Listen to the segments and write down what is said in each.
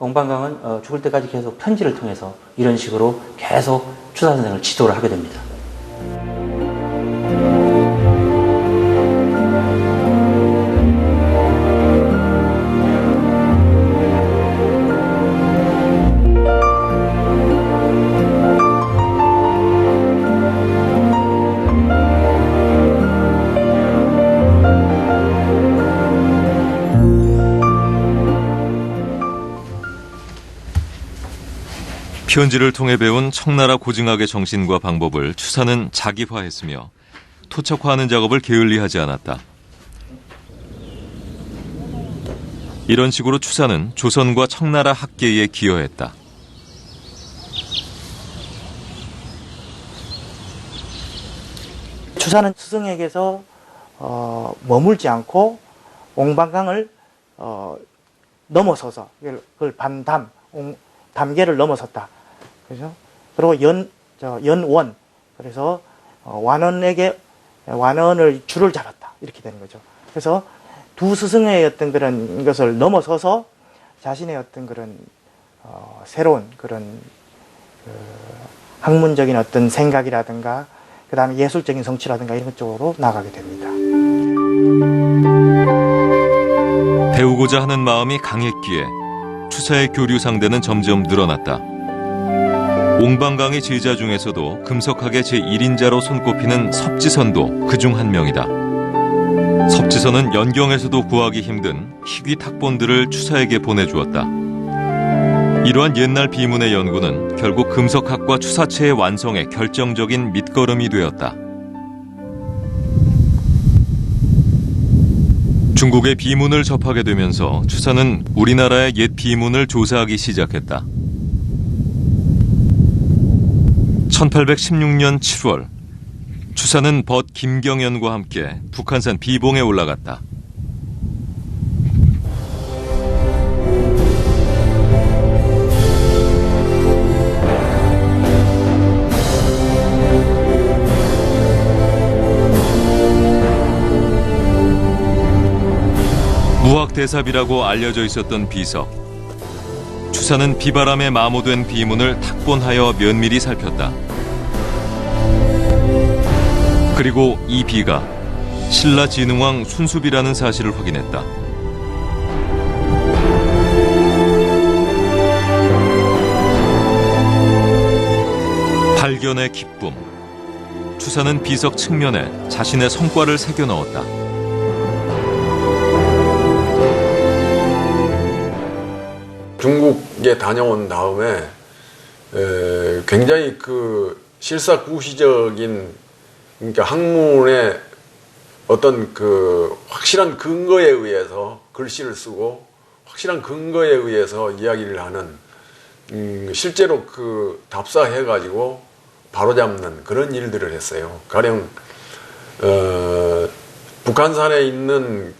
옹방강은 죽을 때까지 계속 편지를 통해서 이런 식으로 계속 추사 선생을 지도를 하게 됩니다. 편지를 통해 배운 청나라 고증학의 정신과 방법을 추사는 자기화했으며 토착화하는 작업을 게을리하지 않았다. 이런 식으로 추사는 조선과 청나라 학계에 기여했다. 추사는 스승에게서 머물지 않고 옹방강을 넘어서서 그걸 담계를 넘어섰다. 그죠? 그리고 연원, 그래서 완원을 줄을 잡았다. 이렇게 되는 거죠. 그래서 두 스승의 어떤 그런 것을 넘어서서 자신의 어떤 그런 새로운 그런 학문적인 어떤 생각이라든가 그 다음에 예술적인 성취라든가 이런 쪽으로 나가게 됩니다. 배우고자 하는 마음이 강했기에 추사의 교류 상대는 점점 늘어났다. 옹방강의 제자 중에서도 금석학의 제1인자로 손꼽히는 섭지선도 그중 한 명이다. 섭지선은 연경에서도 구하기 힘든 희귀 탁본들을 추사에게 보내주었다. 이러한 옛날 비문의 연구는 결국 금석학과 추사체의 완성에 결정적인 밑거름이 되었다. 중국의 비문을 접하게 되면서 추사는 우리나라의 옛 비문을 조사하기 시작했다. 1816년 7월, 추사는 벗 김경연과 함께 북한산 비봉에 올라갔다. 무학대삽이라고 알려져 있었던 비석. 추사는 비바람에 마모된 비문을 탁본하여 면밀히 살폈다. 그리고 이 비가 신라 진흥왕 순수비라는 사실을 확인했다. 발견의 기쁨. 추사는 비석 측면에 자신의 성과를 새겨 넣었다. 중국에 다녀온 다음에 굉장히 그 실사구시적인 그러니까 학문의 어떤 그 확실한 근거에 의해서 글씨를 쓰고 확실한 근거에 의해서 이야기를 하는 실제로 그 답사해가지고 바로잡는 그런 일들을 했어요. 가령 북한산에 있는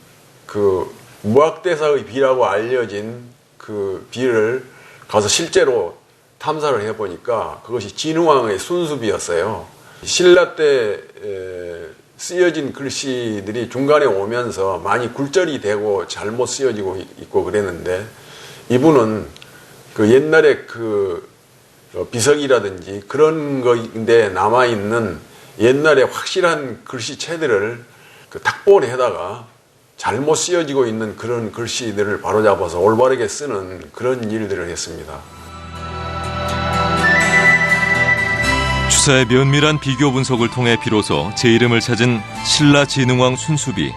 그 무학대사의 비라고 알려진 그 비를 가서 실제로 탐사를 해보니까 그것이 진흥왕의 순수비였어요. 신라 때 쓰여진 글씨들이 중간에 오면서 많이 굴절이 되고 잘못 쓰여지고 있고 그랬는데 이분은 그 옛날에 그 비석이라든지 그런 거인데 남아있는 옛날에 확실한 글씨체들을 그 탁본에다가 잘못 쓰여지고 있는 그런 글씨들을 바로잡아서 올바르게 쓰는 그런 일들을 했습니다. 추사의 면밀한 비교 분석을 통해 비로소 제 이름을 찾은 신라 진흥왕 순수비.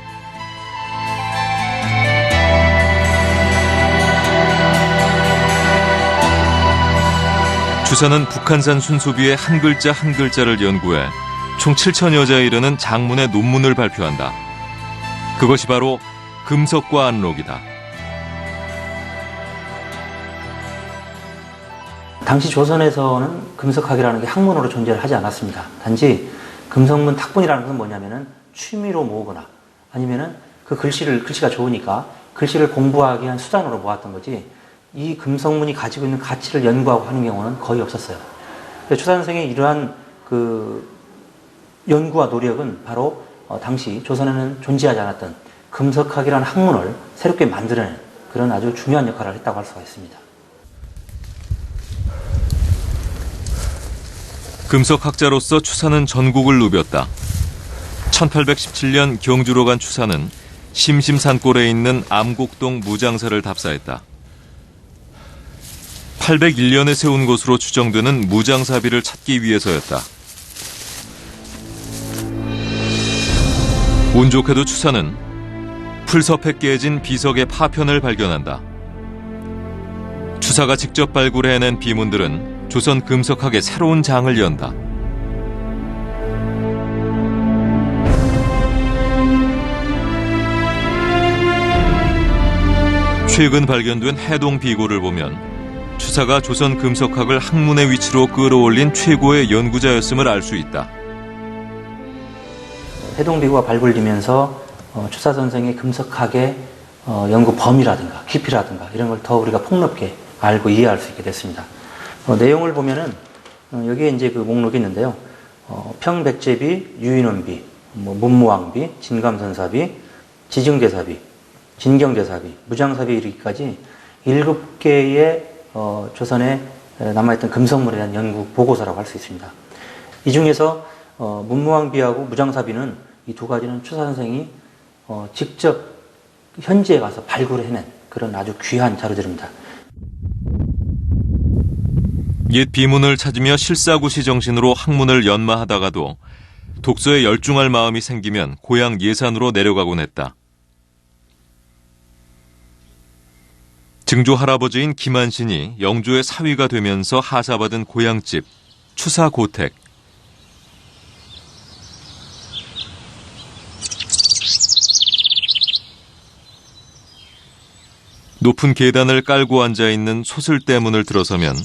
추사는 북한산 순수비의 한 글자 한 글자를 연구해 총 7,000여 자에 이르는 장문의 논문을 발표한다. 그것이 바로 금석과 안록이다. 당시 조선에서는 금석학이라는 게 학문으로 존재를 하지 않았습니다. 단지 금석문 탁본이라는 것은 뭐냐면은 취미로 모으거나 아니면은 그 글씨가 좋으니까 글씨를 공부하기 위한 수단으로 모았던 거지 이 금석문이 가지고 있는 가치를 연구하고 하는 경우는 거의 없었어요. 추사 선생의 이러한 그 연구와 노력은 바로 당시 조선에는 존재하지 않았던 금석학이라는 학문을 새롭게 만들어낸 그런 아주 중요한 역할을 했다고 할 수가 있습니다. 금속학자로서 추사는 전국을 누볐다. 1817년 경주로 간 추사는 심심산골에 있는 암곡동 무장사를 답사했다. 801년에 세운 것으로 추정되는 무장사비를 찾기 위해서였다. 운 좋게도 추사는 풀섭에 깨진 비석의 파편을 발견한다. 추사가 직접 발굴해낸 비문들은 조선 금속학의 새로운 장을 연다. 최근 발견된 해동 비고를 보면 추사가 조선 금속학을 학문의 위치로 끌어올린 최고의 연구자였음을 알 수 있다. 해동비구가 발굴되면서 추사 선생의 금속학의 연구 범위라든가 깊이라든가 이런 걸 더 우리가 폭넓게 알고 이해할 수 있게 됐습니다. 내용을 보면은 여기에 이제 그 목록이 있는데요. 평백제비, 유인원비, 문무왕비, 진감선사비, 지증대사비, 진경대사비, 무장사비 이르기까지 7개의 조선에 남아있던 금속물에 대한 연구 보고서라고 할 수 있습니다. 이 중에서 문무왕비하고 무장사비는 이 두 가지는 추사 선생이 직접 현지에 가서 발굴해낸 그런 아주 귀한 자료들입니다. 옛 비문을 찾으며 실사구시 정신으로 학문을 연마하다가도 독서에 열중할 마음이 생기면 고향 예산으로 내려가곤 했다. 증조 할아버지인 김한신이 영조의 사위가 되면서 하사받은 고향집 추사고택. 높은 계단을 깔고 앉아있는 소슬대문을 들어서면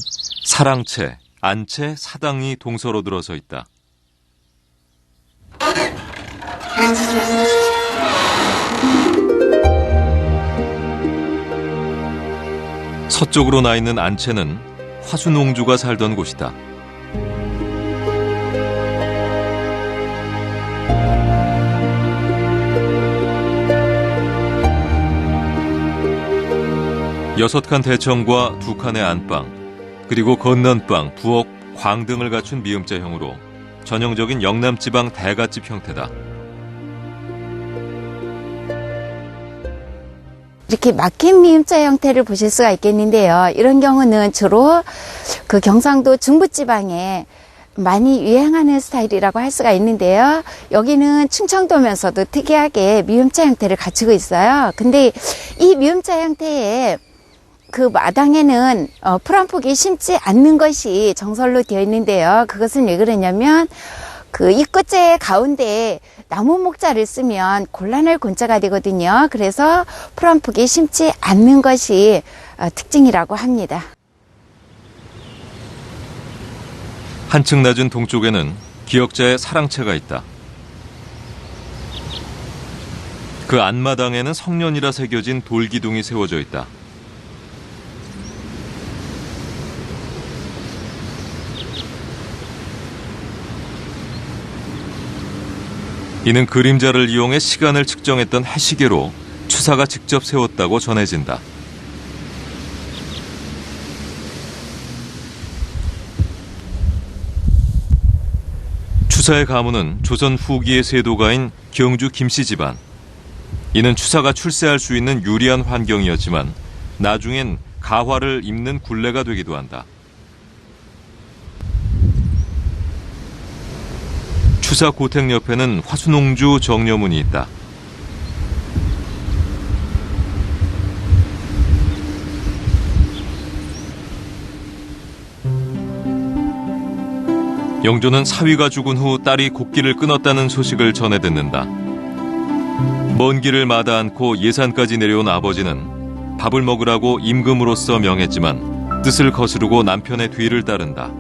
사랑채, 안채, 사당이 동서로 들어서 있다. 서쪽으로 나 있는 안채는 화순옹주가 살던 곳이다. 여섯 칸 대청과 두 칸의 안방, 그리고 건넌방, 부엌, 광 등을 갖춘 미음자형으로 전형적인 영남지방 대갓집 형태다. 이렇게 막힌 미음자 형태를 보실 수가 있겠는데요. 이런 경우는 주로 그 경상도 중부지방에 많이 유행하는 스타일이라고 할 수가 있는데요. 여기는 충청도면서도 특이하게 미음자 형태를 갖추고 있어요. 근데 이 미음자 형태의 그 마당에는 풀 한 폭이 심지 않는 것이 정설로 되어 있는데요. 그것은 왜 그러냐면 그 입구째 가운데 나무 목자를 쓰면 곤란할 곤자가 되거든요. 그래서 풀 한 폭이 심지 않는 것이 특징이라고 합니다. 한층 낮은 동쪽에는 기역자의 사랑채가 있다. 그 안마당에는 성년이라 새겨진 돌기둥이 세워져 있다. 이는 그림자를 이용해 시간을 측정했던 해시계로 추사가 직접 세웠다고 전해진다. 추사의 가문은 조선 후기의 세도가인 경주 김씨 집안. 이는 추사가 출세할 수 있는 유리한 환경이었지만 나중엔 가화를 입는 굴레가 되기도 한다. 추사 고택 옆에는 화순옹주 정려문이 있다. 영조는 사위가 죽은 후 딸이 곡기를 끊었다는 소식을 전해 듣는다. 먼 길을 마다 않고 예산까지 내려온 아버지는 밥을 먹으라고 임금으로서 명했지만 뜻을 거스르고 남편의 뒤를 따른다.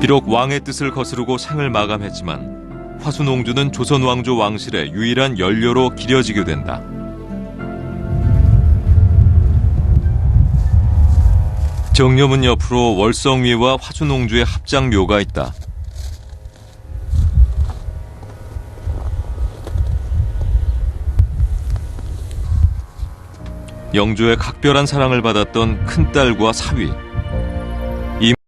비록 왕의 뜻을 거스르고 생을 마감했지만 화순옹주는 조선 왕조 왕실의 유일한 연료로 기려지게 된다. 정려문 옆으로 월성위와 화순옹주의 합장묘가 있다. 영조의 각별한 사랑을 받았던 큰딸과 사위,